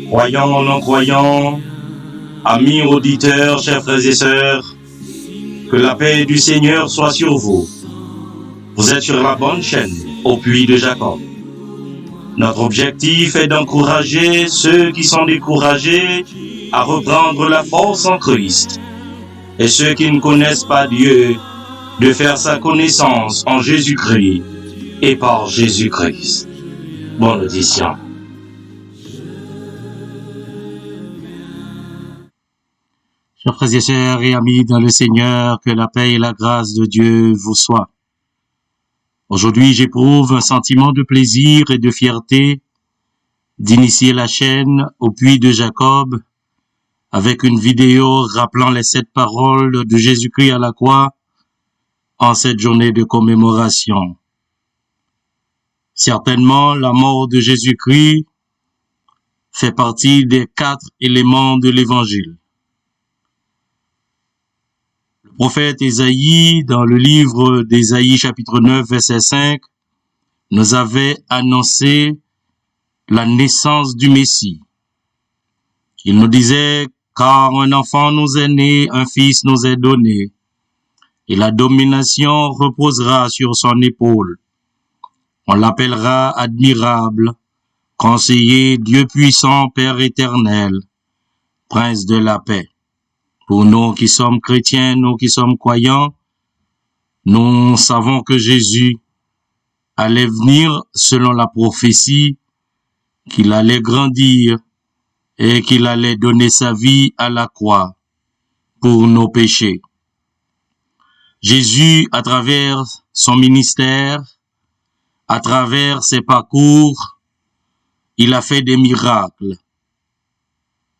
Croyants, non-croyants, amis auditeurs, chers frères et sœurs, que la paix du Seigneur soit sur vous. Vous êtes sur la bonne chaîne, au puits de Jacob. Notre objectif est d'encourager ceux qui sont découragés à reprendre la force en Christ. Et ceux qui ne connaissent pas Dieu, de faire sa connaissance en Jésus-Christ et par Jésus-Christ. Bonne audition. Chers frères et sœurs et amis dans le Seigneur, que la paix et la grâce de Dieu vous soient. Aujourd'hui, j'éprouve un sentiment de plaisir et de fierté d'initier la chaîne au puits de Jacob avec une vidéo rappelant les 7 paroles de Jésus-Christ à la croix en cette journée de commémoration. Certainement, la mort de Jésus-Christ fait partie des 4 éléments de l'Évangile. Le prophète Ésaïe, dans le livre d'Ésaïe chapitre 9, verset 5, nous avait annoncé la naissance du Messie. Il nous disait, car un enfant nous est né, un fils nous est donné, et la domination reposera sur son épaule. On l'appellera admirable, conseiller, Dieu puissant, Père éternel, prince de la paix. Pour nous qui sommes chrétiens, nous qui sommes croyants, nous savons que Jésus allait venir selon la prophétie, qu'il allait grandir et qu'il allait donner sa vie à la croix pour nos péchés. Jésus, à travers son ministère, à travers ses parcours, il a fait des miracles.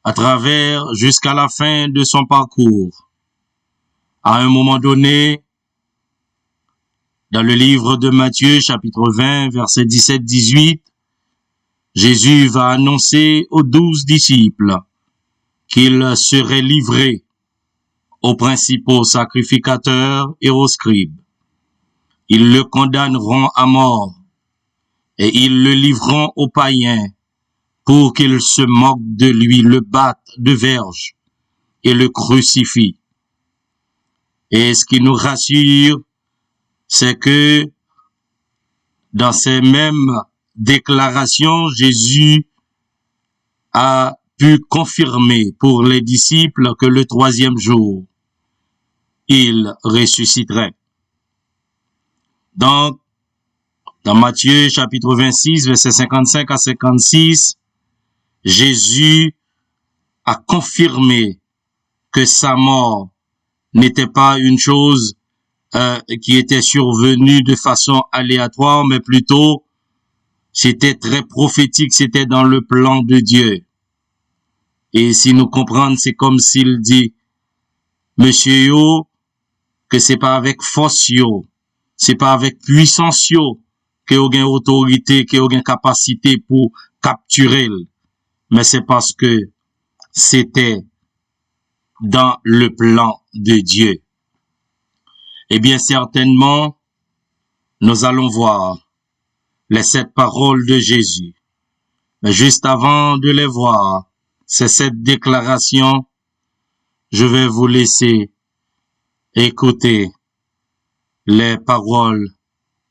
À travers, jusqu'à la fin de son parcours, à un moment donné, dans le livre de Matthieu, chapitre 20, versets 17-18, Jésus va annoncer aux 12 disciples qu'il serait livré aux principaux sacrificateurs et aux scribes. Ils le condamneront à mort et ils le livreront aux païens pour qu'ils se moquent de lui, le battent de verge et le crucifient. Et ce qui nous rassure, c'est que dans ces mêmes déclarations, Jésus a pu confirmer pour les disciples que le 3e jour, il ressusciterait. Donc, dans Matthieu chapitre 26, versets 55 à 56, Jésus a confirmé que sa mort n'était pas une chose qui était survenue de façon aléatoire, mais plutôt c'était très prophétique, c'était dans le plan de Dieu. Et si nous comprenons, c'est comme s'il dit, Monsieur yo, que c'est pas avec force yo, c'est pas avec puissance yo, que vous avez autorité, que vous avez capacité pour capturer, mais c'est parce que c'était dans le plan de Dieu. Eh bien, certainement, nous allons voir les 7 paroles de Jésus. Mais juste avant de les voir, ces 7 déclarations, je vais vous laisser écouter les paroles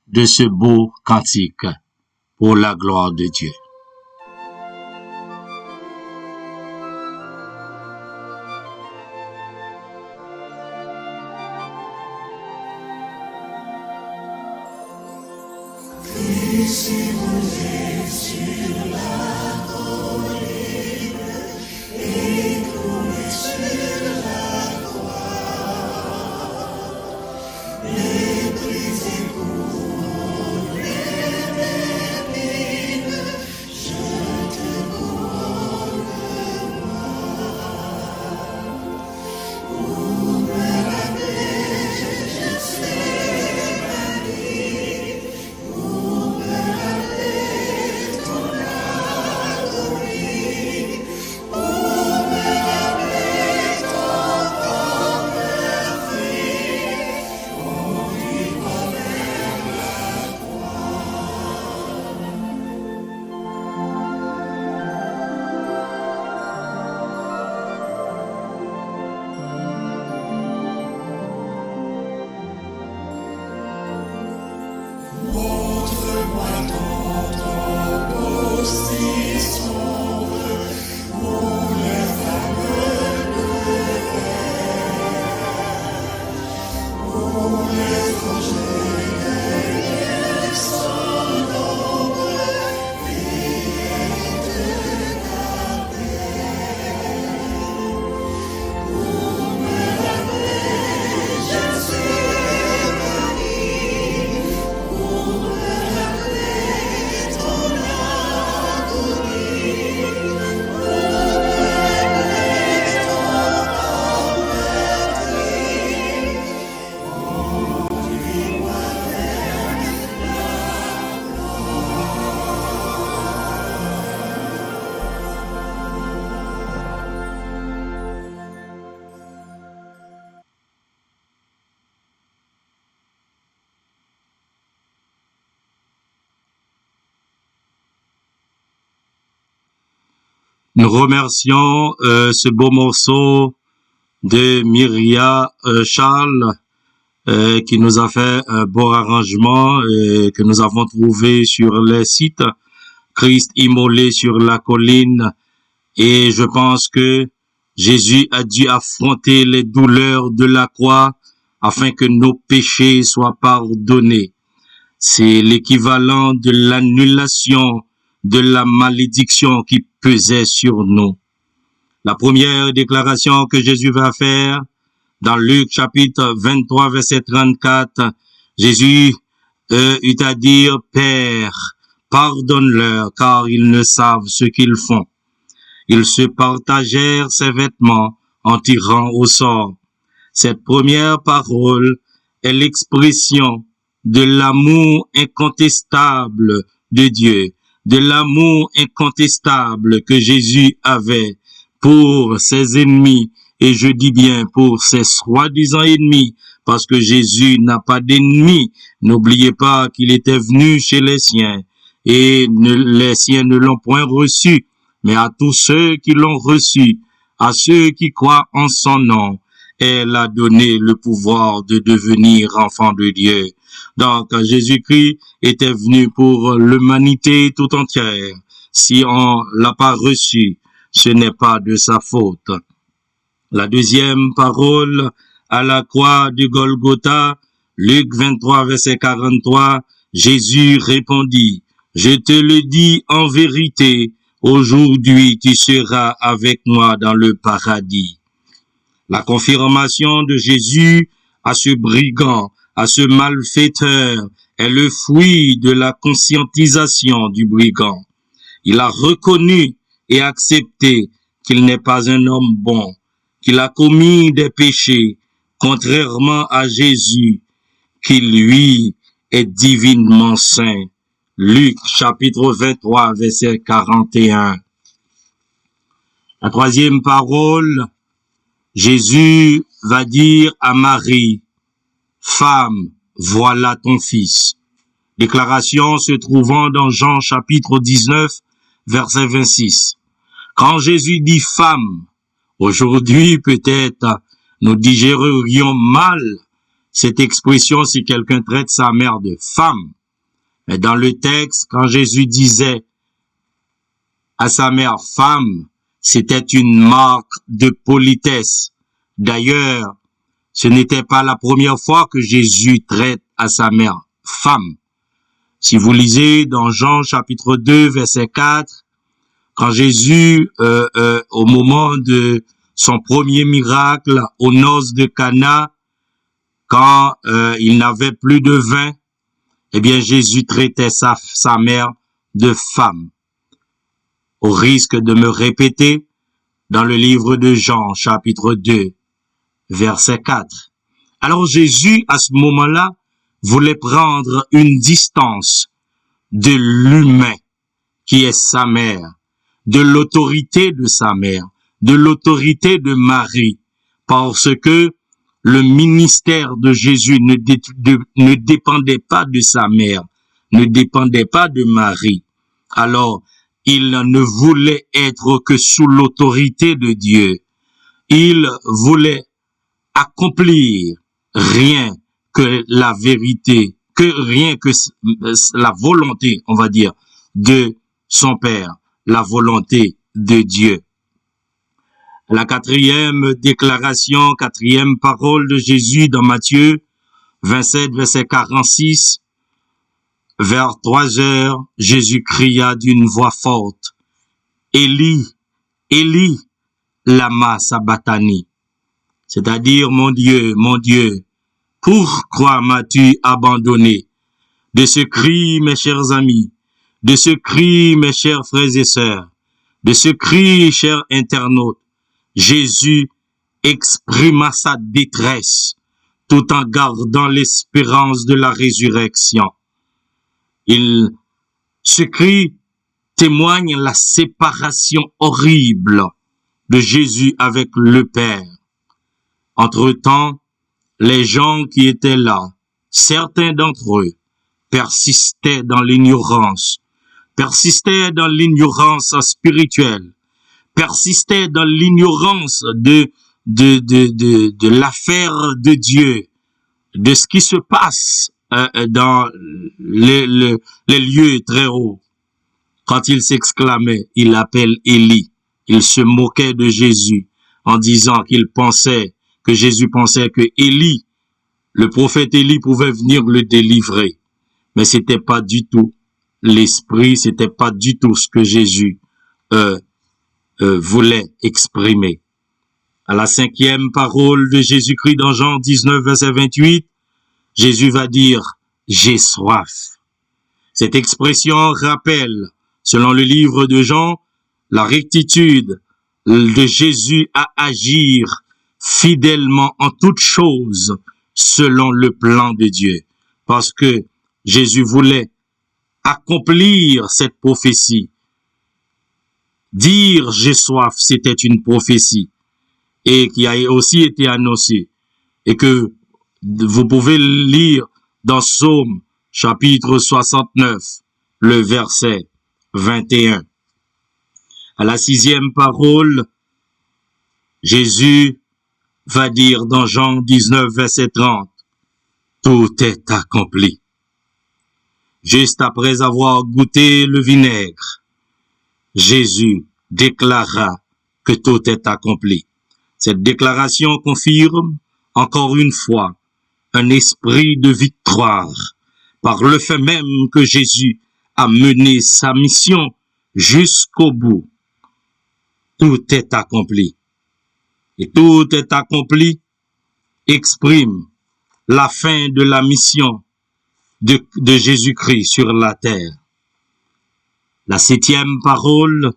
de ce beau cantique pour la gloire de Dieu. Nous remercions ce beau morceau de Myria Charles qui nous a fait un beau arrangement que nous avons trouvé sur le site Christ immolé sur la colline. Et je pense que Jésus a dû affronter les douleurs de la croix afin que nos péchés soient pardonnés. C'est l'équivalent de l'annulation de la malédiction qui pesait sur nous. La première déclaration que Jésus va faire, dans Luc chapitre 23, verset 34, Jésus eut à dire, « Père, pardonne-leur, car ils ne savent ce qu'ils font. » Ils se partagèrent ses vêtements en tirant au sort. Cette première parole est l'expression de l'amour incontestable de Dieu, de l'amour incontestable que Jésus avait pour ses ennemis, et je dis bien pour ses soi-disant ennemis, parce que Jésus n'a pas d'ennemis. N'oubliez pas qu'il était venu chez les siens, et les siens ne l'ont point reçu, mais à tous ceux qui l'ont reçu, à ceux qui croient en son nom, elle a donné le pouvoir de devenir enfant de Dieu. Donc, Jésus-Christ était venu pour l'humanité tout entière. Si on l'a pas reçu, ce n'est pas de sa faute. La deuxième parole à la croix de Golgotha, Luc 23, verset 43, Jésus répondit, « Je te le dis en vérité, aujourd'hui tu seras avec moi dans le paradis. » La confirmation de Jésus à ce brigand, à ce malfaiteur, est le fruit de la conscientisation du brigand. Il a reconnu et accepté qu'il n'est pas un homme bon, qu'il a commis des péchés, contrairement à Jésus, qui lui est divinement saint. Luc chapitre 23, verset 41. La troisième parole, Jésus va dire à Marie, « Femme, voilà ton fils. » Déclaration se trouvant dans Jean chapitre 19, verset 26. Quand Jésus dit « femme », aujourd'hui peut-être nous digérerions mal cette expression si quelqu'un traite sa mère de femme. Mais dans le texte, quand Jésus disait à sa mère « femme », c'était une marque de politesse. D'ailleurs, ce n'était pas la première fois que Jésus traite à sa mère « femme ». Si vous lisez dans Jean chapitre 2, verset 4, quand Jésus, au moment de son premier miracle aux noces de Cana, quand il n'avait plus de vin, eh bien Jésus traitait sa mère de femme. Au risque de me répéter, dans le livre de Jean, chapitre 2, verset 4. Alors Jésus, à ce moment-là, voulait prendre une distance de l'humain qui est sa mère, de l'autorité de sa mère, de l'autorité de Marie, parce que le ministère de Jésus ne dépendait pas de sa mère, ne dépendait pas de Marie. Alors, il ne voulait être que sous l'autorité de Dieu. Il voulait accomplir rien que la vérité, rien que la volonté, on va dire, de son Père, la volonté de Dieu. La quatrième déclaration, quatrième parole de Jésus dans Matthieu 27, verset 46, vers 3 heures, Jésus cria d'une voix forte, « Élie, Élie, lama sabachthani » c'est-à-dire, mon Dieu, pourquoi m'as-tu abandonné? De ce cri, mes chers amis, de ce cri, mes chers frères et sœurs, de ce cri, chers internautes, Jésus exprima sa détresse tout en gardant l'espérance de la résurrection. Ce cri témoigne la séparation horrible de Jésus avec le Père. Entre-temps, les gens qui étaient là, certains d'entre eux, persistaient dans l'ignorance spirituelle, persistait dans l'ignorance de l'affaire de Dieu, de ce qui se passe dans les lieux très hauts. Quand il s'exclamait, il appelle Élie. Il se moquait de Jésus en disant que Jésus pensait que Élie, le prophète Élie, pouvait venir le délivrer. Mais c'était pas du tout l'esprit, c'était pas du tout ce que Jésus voulait exprimer. À la 5e parole de Jésus-Christ dans Jean 19, verset 28, Jésus va dire « J'ai soif ». Cette expression rappelle, selon le livre de Jean, la rectitude de Jésus à agir fidèlement en toutes choses selon le plan de Dieu. Parce que Jésus voulait accomplir cette prophétie. Dire « j'ai soif », c'était une prophétie et qui a aussi été annoncée et que vous pouvez lire dans Psaume chapitre 69, le verset 21. À la 6e parole, Jésus va dire dans Jean 19, verset 30, « Tout est accompli ». Juste après avoir goûté le vinaigre, Jésus déclara que tout est accompli. Cette déclaration confirme, encore une fois, un esprit de victoire, par le fait même que Jésus a mené sa mission jusqu'au bout. Tout est accompli. Et tout est accompli exprime la fin de la mission de Jésus-Christ sur la terre. La 7e parole,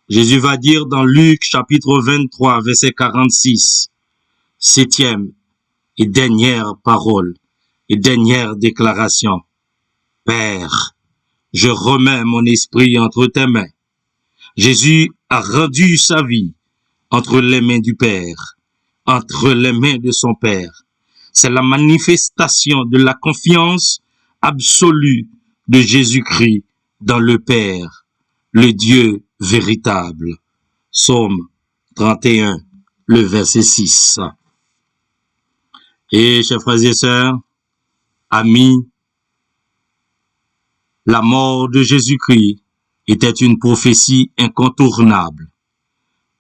Jésus va dire dans Luc chapitre 23, verset 46, 7e et dernière parole et dernière déclaration. Père, je remets mon esprit entre tes mains. Jésus a rendu sa vie entre les mains du Père, entre les mains de son Père. C'est la manifestation de la confiance absolue de Jésus-Christ dans le Père, le Dieu véritable. Psaume 31, le verset 6. Et, chers frères et sœurs, amis, la mort de Jésus-Christ était une prophétie incontournable.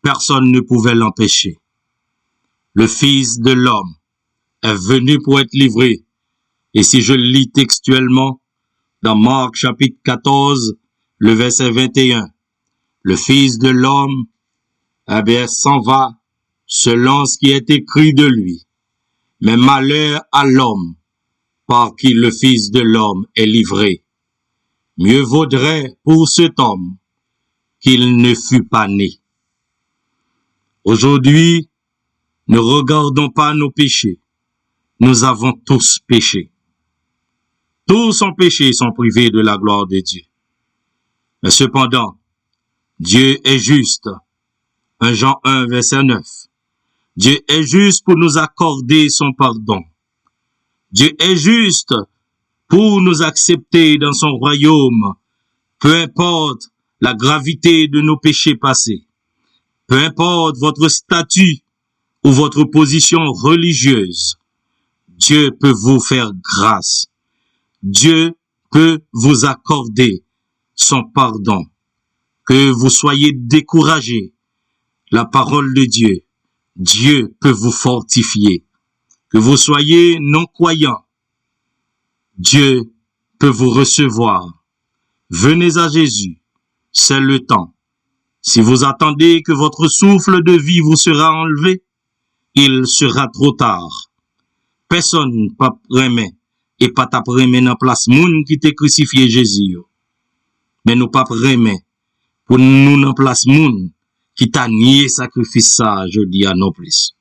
Personne ne pouvait l'empêcher. Le Fils de l'homme est venu pour être livré. Et si je lis textuellement dans Marc chapitre 14, le verset 21, le Fils de l'homme, s'en va selon ce qui est écrit de lui. Mais malheur à l'homme par qui le Fils de l'homme est livré. Mieux vaudrait pour cet homme qu'il ne fût pas né. Aujourd'hui, ne regardons pas nos péchés. Nous avons tous péché. Tous ont péché et sont privés de la gloire de Dieu. Mais cependant, Dieu est juste. 1 Jean 1, verset 9. Dieu est juste pour nous accorder son pardon. Dieu est juste pour nous accepter dans son royaume, peu importe la gravité de nos péchés passés, peu importe votre statut ou votre position religieuse, Dieu peut vous faire grâce. Dieu peut vous accorder son pardon. Que vous soyez découragés, la parole de Dieu, Dieu peut vous fortifier. Que vous soyez non-croyants, Dieu peut vous recevoir. Venez à Jésus, c'est le temps. Si vous attendez que votre souffle de vie vous sera enlevé, il sera trop tard. Personne pas remet et pas t'a remet dans place moun qui t'a crucifié Jésus. Mais nous pas remet pour nous dans place moun qui t'a nié sacrifice ça, je dis à non plus.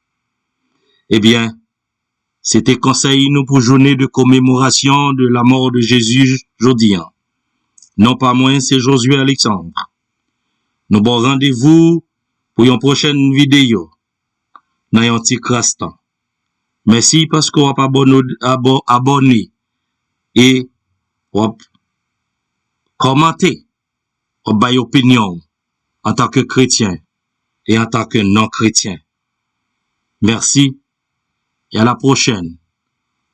Eh bien, c'était conseil nous pour journée de commémoration de la mort de Jésus jeudi. Non pas moins, c'est Josué Alexandre. Nous bon rendez-vous pour une prochaine vidéo dans un petit crastan. Merci parce qu'on va abonner et commenter, on bail opinion en tant que chrétien et en tant que non-chrétien. Merci et à la prochaine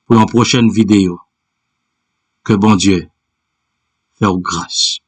pour une prochaine vidéo. Que bon Dieu fait grâce.